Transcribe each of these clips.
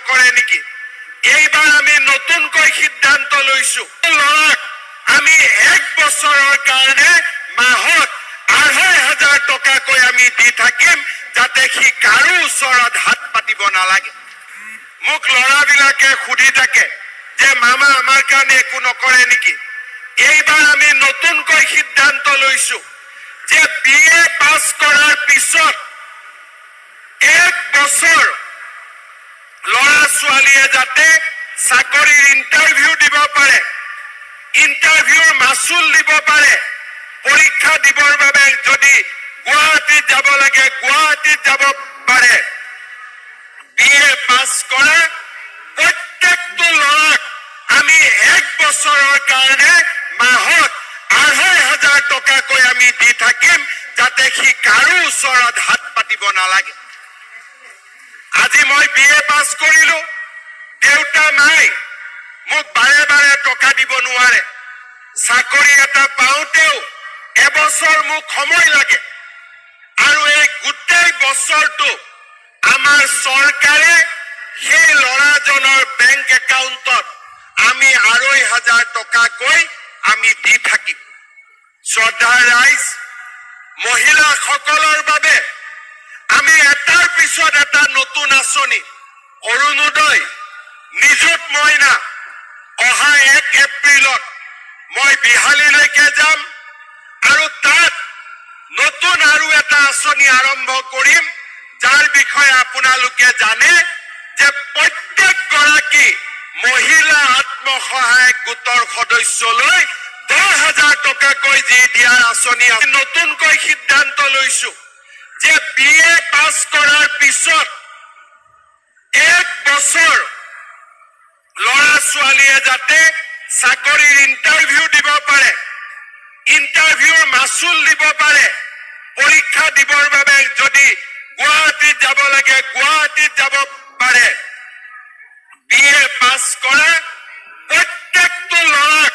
নকৰে নেকি এইবাৰ আমি নতুনকৈ সিদ্ধান্ত লৈছো লৰাক আমি 1 বছৰৰ কাৰণে মাহত 2,500 টকাকৈ আমি দি থাকিম যাতে সি কাৰো ওচৰত হাত পাতিব নালাগে মোক লৰাবিলাকে খুদি থাকে যে মামা আমাৰ কাৰণে একো নকৰে নেকি এইবাৰ আমি নতুনকৈ সিদ্ধান্ত লৈছো যে বিএ পাছ কৰাৰ পিছত 1 বছৰ লৰা ছোৱালীয়ে যাতে চাকৰিৰ ইন্টাৰভিউ দিব পাৰে ইন্টাৰভিউৰ মাচুল দিব পাৰে পৰীক্ষা দিবৰ বাবে যদি গুৱাহাটীত যাব লাগে গুৱাহাটীত যাব পাৰে বিএ পাছ কৰা প্ৰত্যেকটো লৰাক আমি 1 বছৰৰ কাৰণে মাহত 2,500 টকাকৈ আমি দি থাকিম যাতে সি কাৰো ওচৰত হাত পাতিব নালাগে আজি মই বিএ পাছ কৰিলো দেউতা নাই মোক বাৰে বাৰে টকা দিব নোৱাৰে চাকৰি এটা পাওঁতেও এবছৰ মোক সময় লাগে আৰু এই গোটেই বছৰটো আমাৰ চৰকাৰে সেই লৰাজনৰ বেংক একাউণ্টত আমি 2,500 টকাকৈ আমি দি থাকিম শ্ৰদ্ধাৰ ৰাইজ মহিলাসকলৰ বাবে আমি এটাৰ পিছত এটা নতুন আঁচনি অৰুণোদয় নিযুত মইনা অহা 1 এপ্ৰিলত মই বিহালীলৈকে যাম আৰু তাত নতুন আৰু এটা আঁচনি আৰম্ভ কৰিম যাৰ বিষয়ে আপোনালোকে জানে যে প্ৰত্যেক গৰাকী মহিলা আত্মসহায়ক গোটৰ সদস্যলৈ 10,000 টকাকৈ যি দিয়াৰ আঁচনি নতুনকৈ সিদ্ধান্ত লৈছো যে বিএ পাছ কৰাৰ পিছত 1 বছৰ লৰা ছোৱালীয়ে যাতে চাকৰিৰ ইন্টাৰভিউ দিব পাৰে ইন্টাৰভিউৰ মাচুল দিব পাৰে পৰীক্ষা দিবৰ বাবে যদি গুৱাহাটীত যাব লাগে গুৱাহাটীত যাব পাৰে বিএ পাছ কৰা প্ৰত্যেকটো লৰাক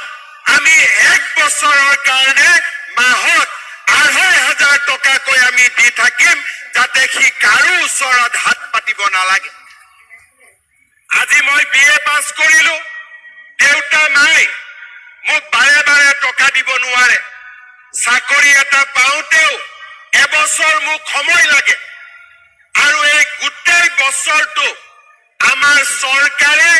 আমি 1 বছৰৰ কাৰণে মাহত 2,500 টকাকৈ আমি দি থাকিম যাতে সি কাৰো ওচৰত হাত পাতিব নালাগে আজি মই বিএ পাছ কৰিলো দেউতা নাই মোক বাৰে বাৰে টকা দিব নোৱাৰে চাকৰি এটা পাওঁতেও এবছৰ মোক সময় লাগে আৰু এই গোটেই বছৰটো আমাৰ চৰকাৰে